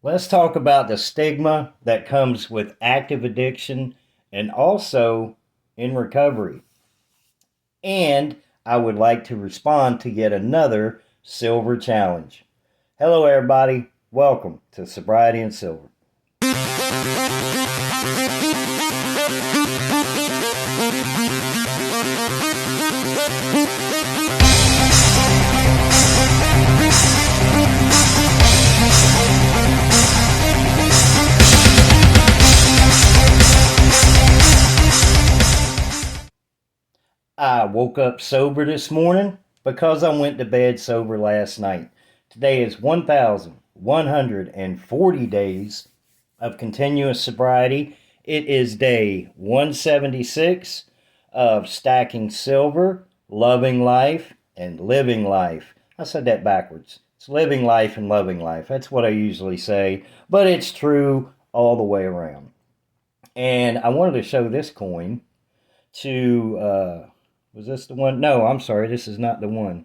Let's talk about the stigma that comes with active addiction and also in recovery. And I would like to respond to yet another silver challenge. Hello, everybody. Welcome to Sobriety and Silver. I woke up sober this morning because I went to bed sober last night. Today is 1,140 days of continuous sobriety. It is day 176 of stacking silver, loving life, and living life. I said that backwards. It's living life and loving life. That's what I usually say, but it's true all the way around. And I wanted to show this coin to was this the one? No, I'm sorry, this is not the one.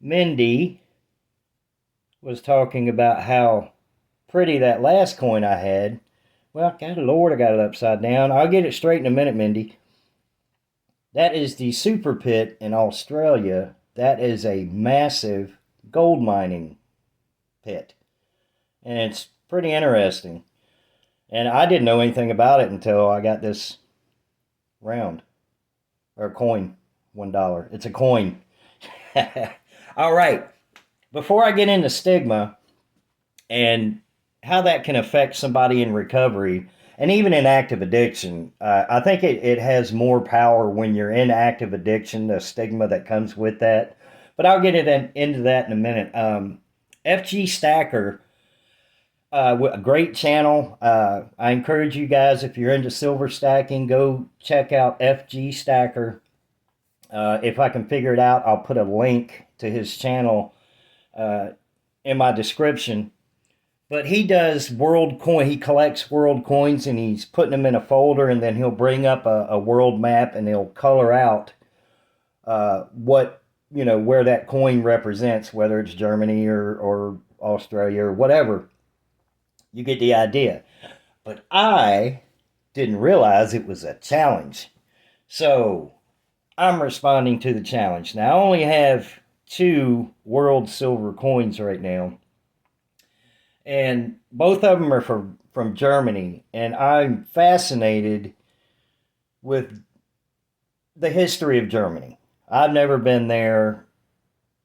Mindy was talking about how pretty that last coin I had. Well, God Lord, I got it upside down. I'll get it straight in a minute, Mindy. That is the Super Pit in Australia. That is a massive gold mining pit. And it's pretty interesting. And I didn't know anything about it until I got this round. Or coin. $1. It's a coin. All right. Before I get into stigma and how that can affect somebody in recovery and even in active addiction, I think it has more power when you're in active addiction, the stigma that comes with that. But I'll get into that in a minute. FG Stacker, a great channel. I encourage you guys, if you're into silver stacking, go check out FG Stacker. If I can figure it out, I'll put a link to his channel in my description. But he does world coin. He collects world coins and he's putting them in a folder, and then he'll bring up a world map and he'll color out what where that coin represents, whether it's Germany or Australia or whatever. You get the idea. But I didn't realize it was a challenge, so I'm responding to the challenge. Now, I only have 2 world silver coins right now, and both of them are from Germany, and I'm fascinated with the history of Germany. I've never been there.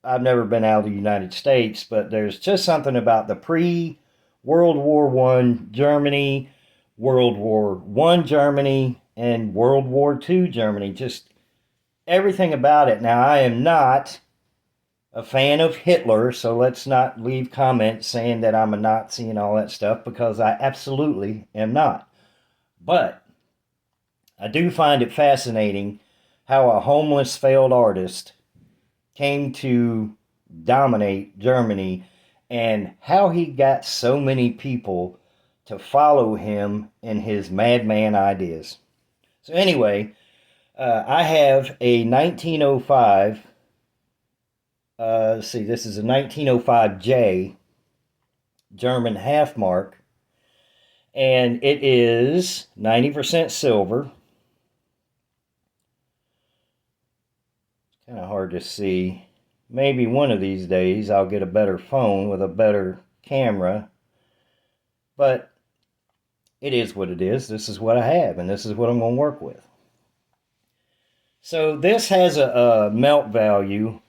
I've never been out of the United States, but there's just something about the pre-World War One Germany, World War One Germany, and World War Two Germany. Just everything about it. Now, I am not a fan of Hitler, so let's not leave comments saying that I'm a Nazi and all that stuff, because I absolutely am not. But I do find it fascinating how a homeless failed artist came to dominate Germany and how he got so many people to follow him in his madman ideas. So anyway, I have a 1905. Let's see, this is a 1905J German half mark, and it is 90% silver. It's kind of hard to see. Maybe one of these days I'll get a better phone with a better camera, but it is what it is. This is what I have, and this is what I'm going to work with. So this has a melt value.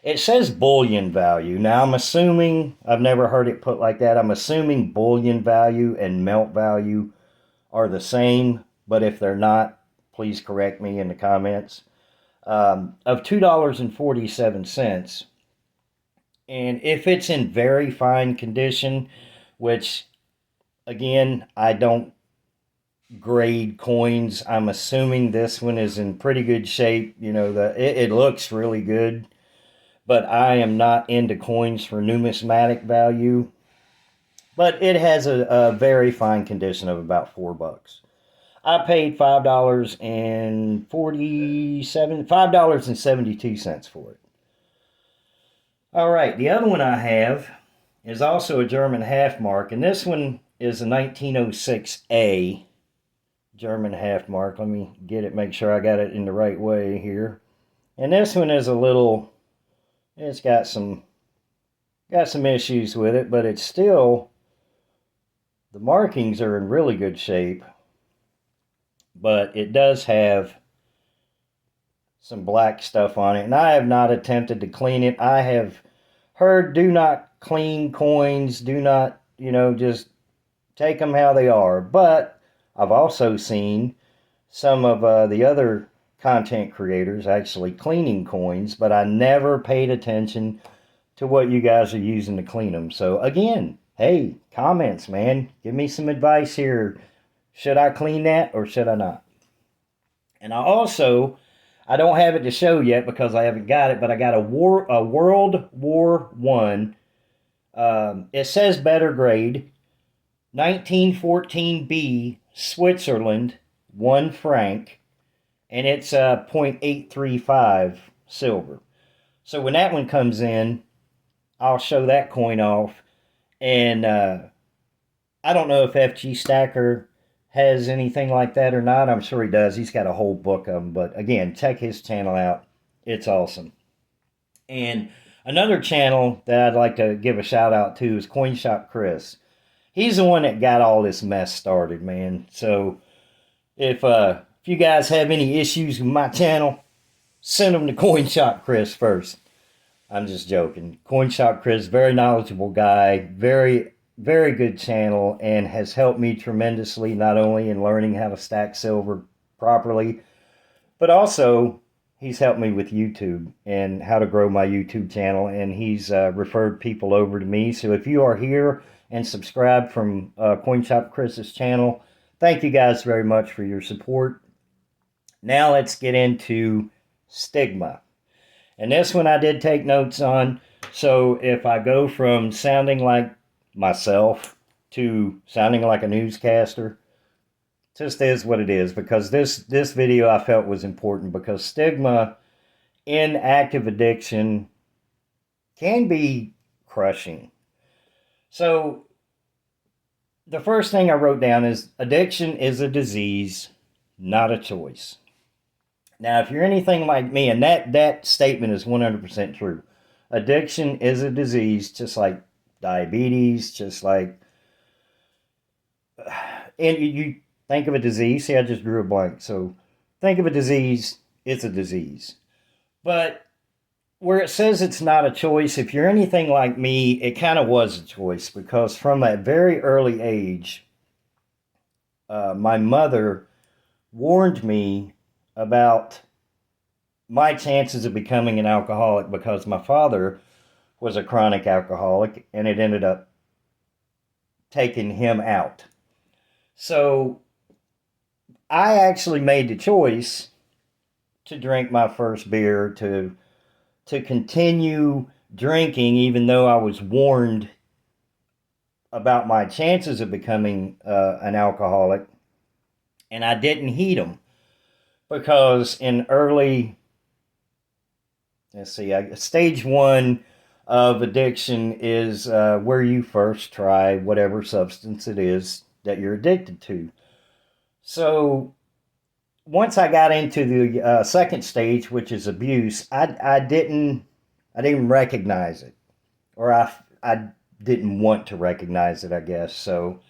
It says bullion value. Now I'm assuming, I've never heard it put like that, I'm assuming bullion value and melt value are the same, but if they're not, please correct me in the comments. Of $2.47. And if it's in very fine condition, which again, I don't grade coins, I'm assuming this one is in pretty good shape. It looks really good, but I am not into coins for numismatic value. But it has a very fine condition of about $4. I paid $5.72 for it. All right, the other one I have is also a German half mark, and this one is a 1906A German half mark. Let me get it, make sure I got it in the right way here. And this one is a little, it's got some issues with it, but it's still, the markings are in really good shape. But it does have some black stuff on it, and I have not attempted to clean it. I have heard, do not clean coins, do not, just take them how they are. But I've also seen some of the other content creators actually cleaning coins, but I never paid attention to what you guys are using to clean them. So again, hey, comments, man. Give me some advice here. Should I clean that or should I not? And I don't have it to show yet because I haven't got it, but I got a World War One. It says better grade, 1914B, Switzerland, 1 franc, and it's 0.835 silver. So when that one comes in, I'll show that coin off. And I don't know if FG Stacker has anything like that or not. I'm sure he does. He's got a whole book of them. But again, check his channel out. It's awesome. And another channel that I'd like to give a shout out to is Coin Shop Chris. He's the one that got all this mess started, man. So if you guys have any issues with my channel, send them to Coin Shop Chris first. I'm just joking. Coin Shop Chris, very knowledgeable guy, very, very good channel, and has helped me tremendously, not only in learning how to stack silver properly, but also he's helped me with YouTube and how to grow my YouTube channel, and he's referred people over to me. So if you are here and subscribe from Coin Shop Chris's channel, thank you guys very much for your support. Now let's get into Stigma. And this one I did take notes on. So if I go from sounding like myself to sounding like a newscaster, just is what it is. Because this video I felt was important, because stigma in active addiction can be crushing. So the first thing I wrote down is addiction is a disease, not a choice. Now, if you're anything like me, and that statement is 100% true. Addiction is a disease, just like diabetes, just like, and you think of a disease. See, I just drew a blank. So think of a disease, it's a disease. But where it says it's not a choice, if you're anything like me, it kind of was a choice, because from that very early age, my mother warned me about my chances of becoming an alcoholic, because my father was a chronic alcoholic and it ended up taking him out. So I actually made the choice to drink my first beer, to continue drinking, even though I was warned about my chances of becoming an alcoholic, and I didn't heed them. Because in early, stage 1 of addiction is where you first try whatever substance it is that you're addicted to. So once I got into the second stage, which is abuse, I didn't recognize it, or I didn't want to recognize it, I guess. So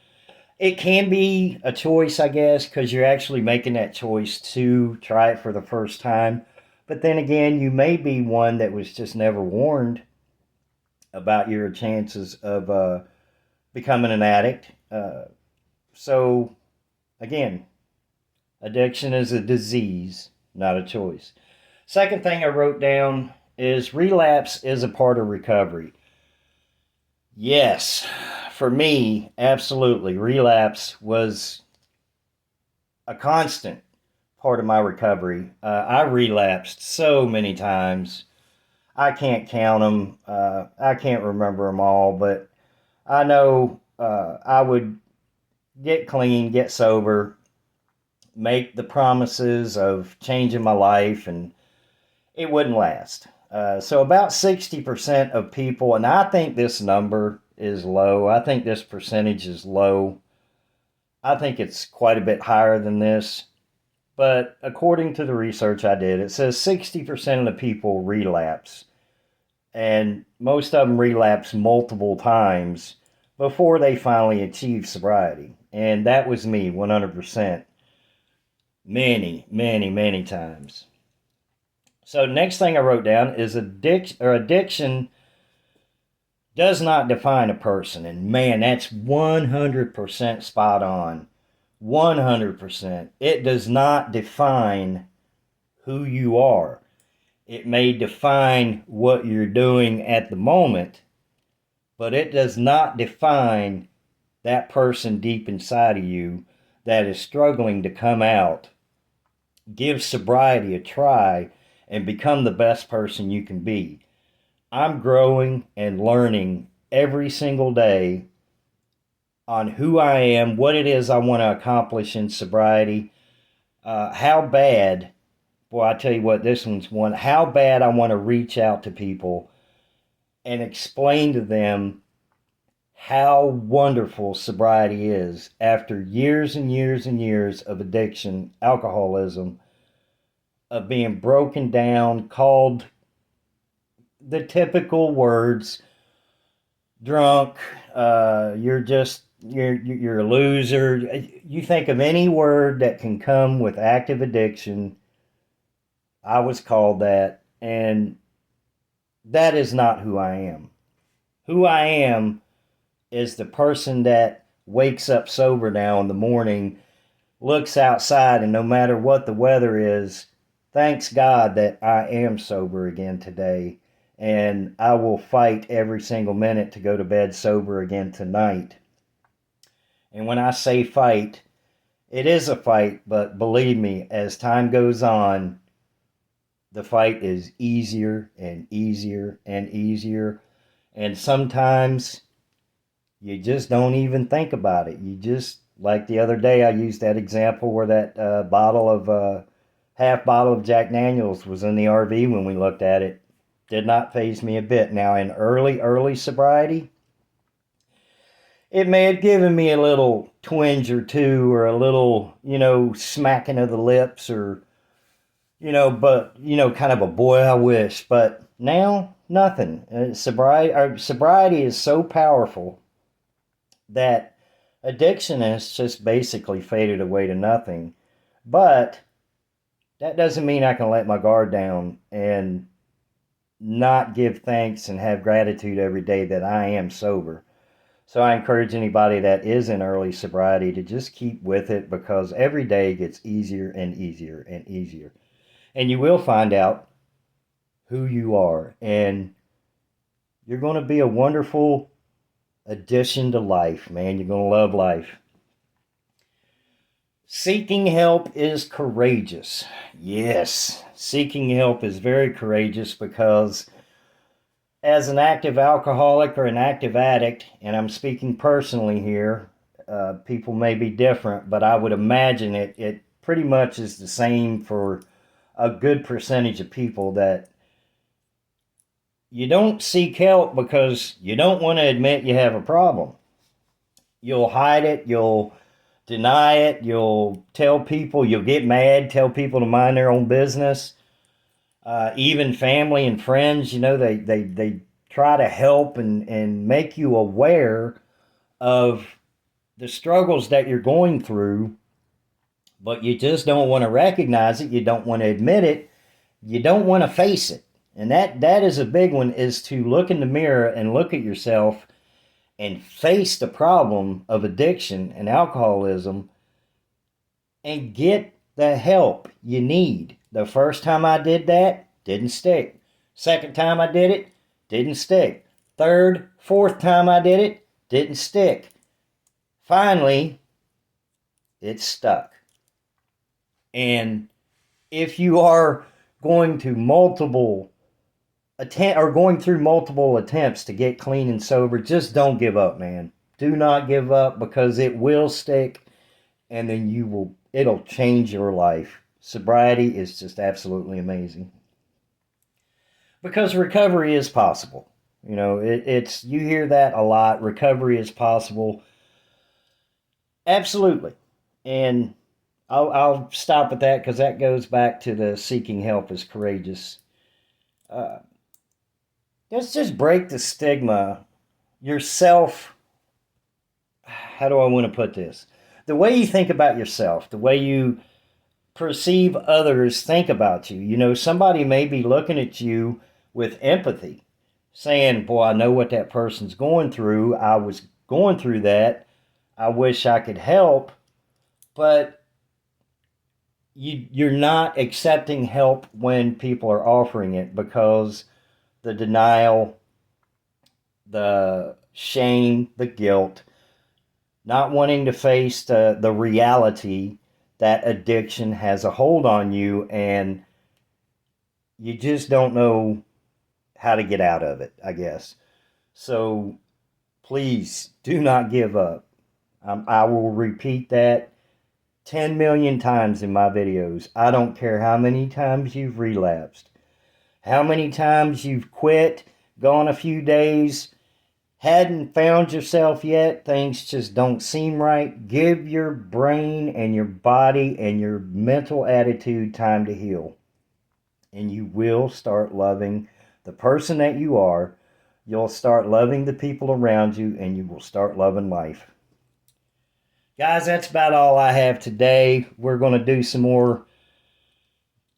it can be a choice, I guess, because you're actually making that choice to try it for the first time. But then again, you may be one that was just never warned about your chances of becoming an addict. So, again, addiction is a disease, not a choice. Second thing I wrote down is relapse is a part of recovery. Yes, for me, absolutely. Relapse was a constant part of my recovery. I relapsed so many times. I can't count them. I can't remember them all, but I know I would get clean, get sober, make the promises of changing my life, and it wouldn't last. So about 60% of people, and I think this number is low. I think this percentage is low. I think it's quite a bit higher than this. But according to the research I did, it says 60% of the people relapse. And most of them relapse multiple times before they finally achieve sobriety. And that was me, 100%. Many, many, many times. So the next thing I wrote down is addiction does not define a person. And man, that's 100% spot on. 100%. It does not define who you are. It may define what you're doing at the moment, but it does not define that person deep inside of you that is struggling to come out. Give sobriety a try and become the best person you can be. I'm growing and learning every single day on who I am, what it is I want to accomplish in sobriety, how bad, boy, I tell you what, this one's one, how bad I want to reach out to people and explain to them how wonderful sobriety is after years and years and years of addiction, alcoholism, of being broken down, called the typical words, drunk, you're a loser. You think of any word that can come with active addiction, I was called that, and that is not who I am. Who I am is the person that wakes up sober now in the morning, looks outside, and no matter what the weather is, thanks God that I am sober again today. And I will fight every single minute to go to bed sober again tonight. And when I say fight, it is a fight, but believe me, as time goes on, the fight is easier and easier and easier. And sometimes you just don't even think about it. You just, like the other day, I used that example where that half bottle of Jack Daniels was in the RV when we looked at it. Did not faze me a bit. Now, in early sobriety, it may have given me a little twinge or two, or a little, smacking of the lips, or, kind of a boy, I wish. But now, nothing. Sobriety is so powerful that addiction has just basically faded away to nothing. But that doesn't mean I can let my guard down and not give thanks and have gratitude every day that I am sober. So I encourage anybody that is in early sobriety to just keep with it, because every day gets easier and easier and easier. And you will find out who you are, and you're going to be a wonderful addition to life, man. You're going to love life. Seeking help is courageous. Yes, seeking help is very courageous, because as an active alcoholic or an active addict, and I'm speaking personally here, people may be different, but I would imagine it pretty much is the same for a good percentage of people, that you don't seek help because you don't want to admit you have a problem. You'll hide it, you'll deny it, you'll tell people, you'll get mad, tell people to mind their own business. Even family and friends, they try to help and make you aware of the struggles that you're going through, but you just don't want to recognize it. You don't want to admit it. You don't want to face it. And that is a big one, is to look in the mirror and look at yourself and face the problem of addiction and alcoholism and get the help you need. The first time I did that, didn't stick. Second time I did it, didn't stick. Third, fourth time I did it, didn't stick. Finally, it stuck. And if you are going through multiple attempts to get clean and sober, just don't give up, man. Do not give up, because it will stick, and then it'll change your life. Sobriety is just absolutely amazing, because recovery is possible. You know, it's you hear that a lot. Recovery is possible. Absolutely. And I'll stop at that because that goes back to the seeking help is courageous. Uh, let's just break the stigma. Yourself, how do I want to put this? The way you think about yourself, the way you perceive others think about you. You know, somebody may be looking at you with empathy, saying, boy, I know what that person's going through. I was going through that. I wish I could help. But you're not accepting help when people are offering it because the denial, the shame, the guilt, not wanting to face the reality that addiction has a hold on you, and you just don't know how to get out of it, I guess. So please do not give up. I will repeat that 10 million times in my videos. I don't care how many times you've relapsed, how many times you've quit, gone a few days, hadn't found yourself yet, things just don't seem right. Give your brain and your body and your mental attitude time to heal. And you will start loving the person that you are. You'll start loving the people around you, and you will start loving life. Guys, that's about all I have today. We're going to do some more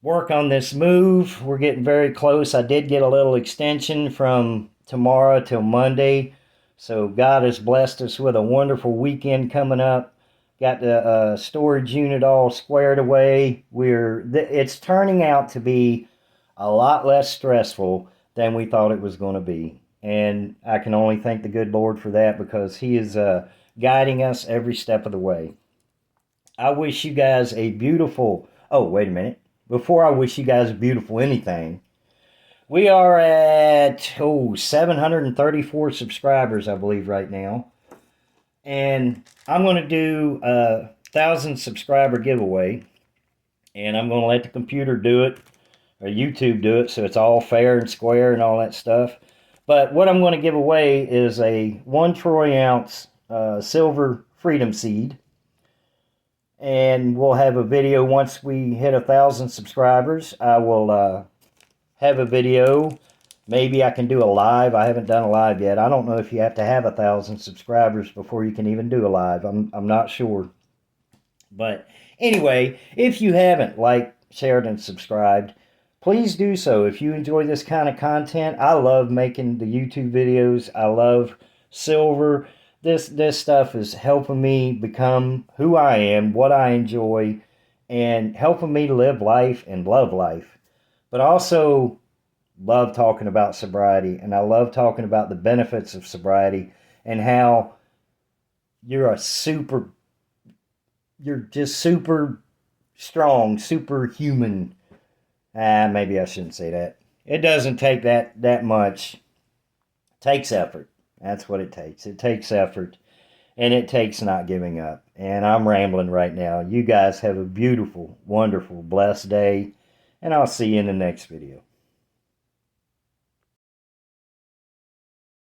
work on this move. We're getting very close. I did get a little extension from tomorrow till Monday. So God has blessed us with a wonderful weekend coming up. Got the storage unit all squared away. It's turning out to be a lot less stressful than we thought it was going to be. And I can only thank the good Lord for that because He is guiding us every step of the way. I wish you guys a beautiful... Oh, wait a minute. Before I wish you guys a beautiful anything, we are at 734 subscribers, I believe, right now. And I'm going to do a 1,000 subscriber giveaway. And I'm going to let the computer do it, or YouTube do it, so it's all fair and square and all that stuff. But what I'm going to give away is a 1 troy ounce silver freedom seed. And we'll have a video once we hit 1,000 subscribers. I will have a video. Maybe I can do a live. I haven't done a live yet. I don't know if you have to have 1,000 subscribers before you can even do a live. I'm not sure. But anyway, if you haven't liked, shared, and subscribed, please do so. If you enjoy this kind of content, I love making the YouTube videos. I love silver. This stuff is helping me become who I am, what I enjoy, and helping me live life and love life. But also love talking about sobriety, and I love talking about the benefits of sobriety and how you're just super strong, superhuman. Maybe I shouldn't say that. It doesn't take that much. It takes effort. That's what it takes. It takes effort, and it takes not giving up. And I'm rambling right now. You guys have a beautiful, wonderful, blessed day, and I'll see you in the next video.